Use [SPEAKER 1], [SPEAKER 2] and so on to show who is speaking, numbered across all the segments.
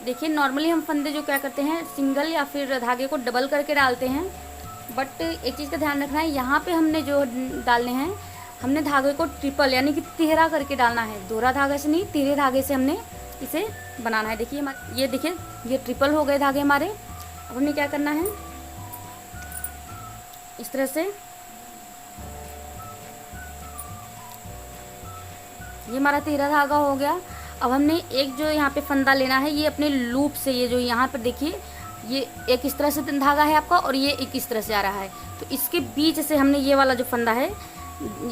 [SPEAKER 1] देखिए नॉर्मली हम फंदे जो क्या करते हैं सिंगल या फिर धागे को डबल करके डालते हैं, बट एक चीज़ का ध्यान रखना है, यहाँ पे हमने जो डालने हैं, हमने धागे को ट्रिपल यानी कि तिहरा करके डालना है। दोहरा धागे से नहीं, तिहरे धागे से हमने इसे बनाना है। देखिए ये देखिए ये ट्रिपल हो गए धागे हमारे। अब हमने क्या करना है, इस तरह से ये हमारा तिहरा धागा हो गया। अब हमने एक जो यहाँ पे फंदा लेना है, ये अपने लूप से, ये जो यहाँ पर देखिए ये एक इस तरह से धागा है आपका और ये एक इस तरह से आ रहा है, तो इसके बीच से हमने ये वाला जो फंदा है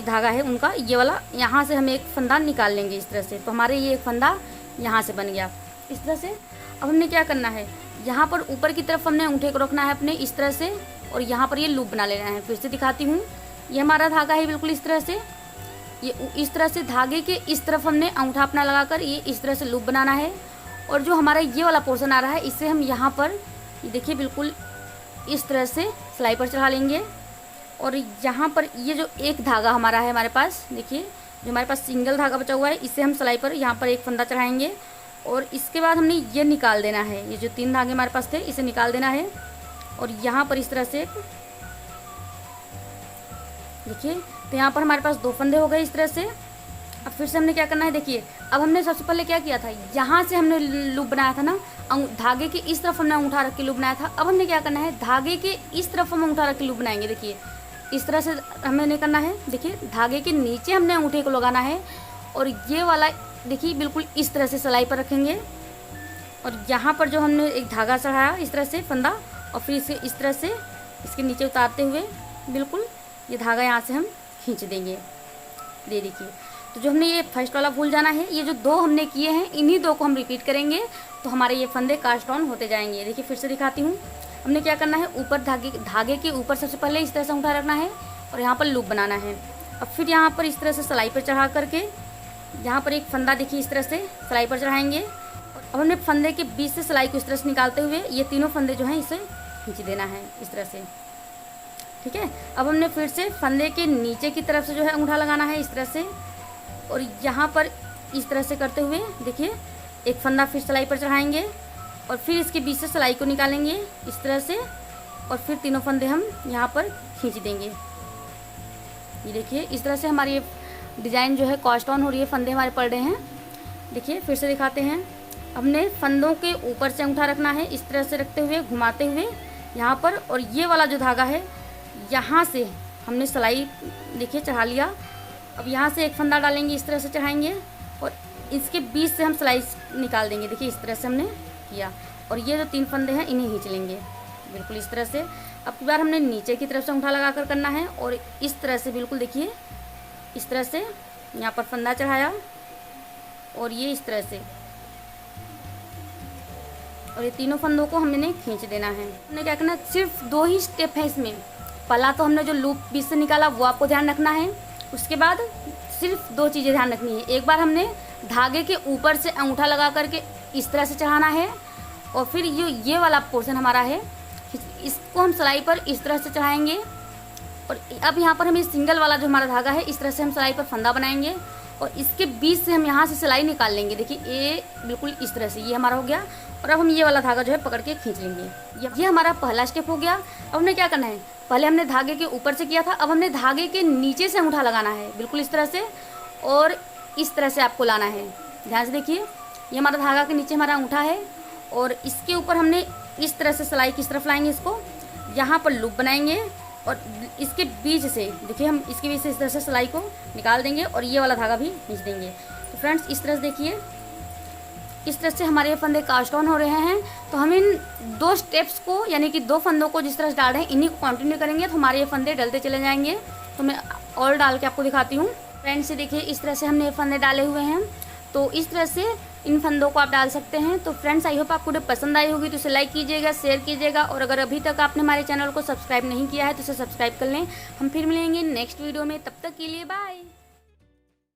[SPEAKER 1] धागा है उनका, ये वाला यहाँ से हम एक फंदा निकाल लेंगे इस तरह से। तो हमारे ये एक फंदा यहाँ से बन गया इस तरह से। अब हमने क्या करना है, यहाँ पर ऊपर की तरफ हमने अंगूठे को रखना है अपने इस तरह से, और यहाँ पर ये लूप बना लेना है। फिर से दिखाती हूँ, ये हमारा धागा है बिल्कुल इस तरह से, ये इस तरह से धागे के इस तरफ हमने अंगूठा अपना लगाकर ये इस तरह से लूप बनाना है। और जो हमारा ये वाला पोर्शन आ रहा है, इसे हम यहाँ पर ये देखिए बिल्कुल इस तरह से सिलाई पर चढ़ा लेंगे। और यहाँ पर ये जो एक धागा हमारा है हमारे पास, देखिए जो हमारे पास सिंगल धागा बचा हुआ है, इसे हम सिलाई पर यहाँ पर एक फंदा चढ़ाएंगे। और इसके बाद हमने ये निकाल देना है, ये जो 3 धागे हमारे पास थे इसे निकाल देना है। और यहाँ पर इस तरह से देखिए, तो यहाँ पर हमारे पास 2 फंदे हो गए इस तरह से। अब फिर से हमने क्या करना है, देखिए अब हमने सबसे पहले क्या किया था, यहाँ से हमने लूप बनाया था ना, धागे के इस तरफ हमने अंगूठा रख के लूप बनाया था। अब हमने क्या करना है, धागे के इस तरफ हम अंगूठा रख के लूप बनाएंगे। देखिए इस तरह से हमें नहीं करना है, देखिए धागे के नीचे हमने अंगूठे को लगाना है। और ये वाला देखिए बिल्कुल इस तरह से सिलाई पर रखेंगे। और यहाँ पर जो हमने एक धागा चढ़ाया इस तरह से फंदा, और फिर इसे इस तरह से इसके नीचे उतारते हुए बिल्कुल ये धागा यहाँ से हम खींच देंगे। दे देखिए, तो जो हमने ये फर्स्ट वाला भूल जाना है, ये जो 2 हमने किए हैं इन्हीं 2 को हम रिपीट करेंगे, तो हमारे ये फंदे कास्ट ऑन होते जाएंगे। देखिए फिर से दिखाती हूँ, हमने क्या करना है, ऊपर धागे के ऊपर सबसे पहले इस तरह से अंगूठा रखना है और यहाँ पर लूप बनाना है। अब फिर यहाँ पर इस तरह से सिलाई पर चढ़ा करके यहाँ पर एक फंदा देखिए इस तरह से सिलाई पर चढ़ाएंगे। अब हमने फंदे के बीच से सिलाई को इस तरह से निकालते हुए ये तीनों फंदे जो हैं इसे खींच देना है इस तरह से, ठीक है। अब हमने फिर से फंदे के नीचे की तरफ से जो है अंगूठा लगाना है इस तरह से, और यहाँ पर इस तरह से करते हुए देखिए एक फंदा फिर सिलाई पर चढ़ाएंगे और फिर इसके बीच से सिलाई को निकालेंगे इस तरह से, और फिर तीनों फंदे हम यहाँ पर खींच देंगे। ये देखिए इस तरह से हमारी ये डिज़ाइन जो है कास्ट ऑन हो रही है, फंदे हमारे पड़ रहे हैं। देखिए फिर से दिखाते हैं, हमने फंदों के ऊपर से अंगूठा रखना है इस तरह से रखते हुए घुमाते हुए यहाँ पर, और ये वाला जो धागा है यहाँ से हमने सिलाई देखिए चढ़ा लिया। अब यहाँ से एक फंदा डालेंगे इस तरह से चढ़ाएंगे और इसके बीच से हम सिलाई निकाल देंगे। देखिए इस तरह से हमने किया, और ये जो 3 फंदे हैं इन्हें खींच लेंगे बिल्कुल इस तरह से। अब की बार हमने नीचे की तरफ से अंगूठा लगा कर करना है और इस तरह से बिल्कुल देखिए इस तरह से यहाँ पर फंदा चढ़ाया और ये इस तरह से, और ये तीनों फंदों को हमने खींच देना है। हमने क्या करना है, सिर्फ 2 ही स्टेप है इसमें। पहला तो हमने जो लूप बीच से निकाला वो आपको ध्यान रखना है, उसके बाद सिर्फ 2 चीज़ें ध्यान रखनी है। एक बार हमने धागे के ऊपर से अंगूठा लगा करके इस तरह से चढ़ाना है, और फिर ये वाला पोर्शन हमारा है इसको हम सिलाई पर इस तरह से चढ़ाएंगे। और अब यहाँ पर हमें सिंगल वाला जो हमारा धागा है इस तरह से हम सिलाई पर फंदा बनाएंगे और इसके बीच से हम यहाँ से सिलाई निकाल लेंगे। देखिए ये बिल्कुल इस तरह से ये हमारा हो गया, और अब हम ये वाला धागा जो है पकड़ के खींच लेंगे। ये हमारा पहला स्टेप हो गया। अब हमने क्या करना है, पहले हमने धागे के ऊपर से किया था, अब हमने धागे के नीचे से अंगूठा लगाना है बिल्कुल इस तरह से, और इस तरह से आपको लाना है। ध्यान से देखिए, ये हमारा धागा के नीचे हमारा अंगूठा है और इसके ऊपर हमने इस तरह से सिलाई किस तरफ लाएंगे, इसको यहाँ पर लूप बनाएंगे और इसके बीच से देखिए हम इसके बीच से इस तरह से सिलाई को निकाल देंगे और ये वाला धागा भी खींच देंगे। तो फ्रेंड्स इस तरह से देखिए, इस तरह से हमारे फंदे कास्ट ऑन हो रहे हैं। तो हम इन 2 स्टेप्स को यानी कि 2 फंदों को जिस तरह से डाल रहे हैं इन्हीं को कंटिन्यू करेंगे तो हमारे ये फंदे डलते चले जाएंगे। तो मैं और डाल के आपको दिखाती हूँ। फ्रेंड्स से देखिए इस तरह से हमने ये फंदे डाले हुए हैं, तो इस तरह से इन फंदों को आप डाल सकते हैं। तो फ्रेंड्स आई होप आपको वीडियो पसंद आई होगी, तो इसे लाइक कीजिएगा, शेयर कीजिएगा, और अगर अभी तक आपने हमारे चैनल को सब्सक्राइब नहीं किया है तो इसे सब्सक्राइब कर लें। हम फिर मिलेंगे नेक्स्ट वीडियो में, तब तक के लिए बाय।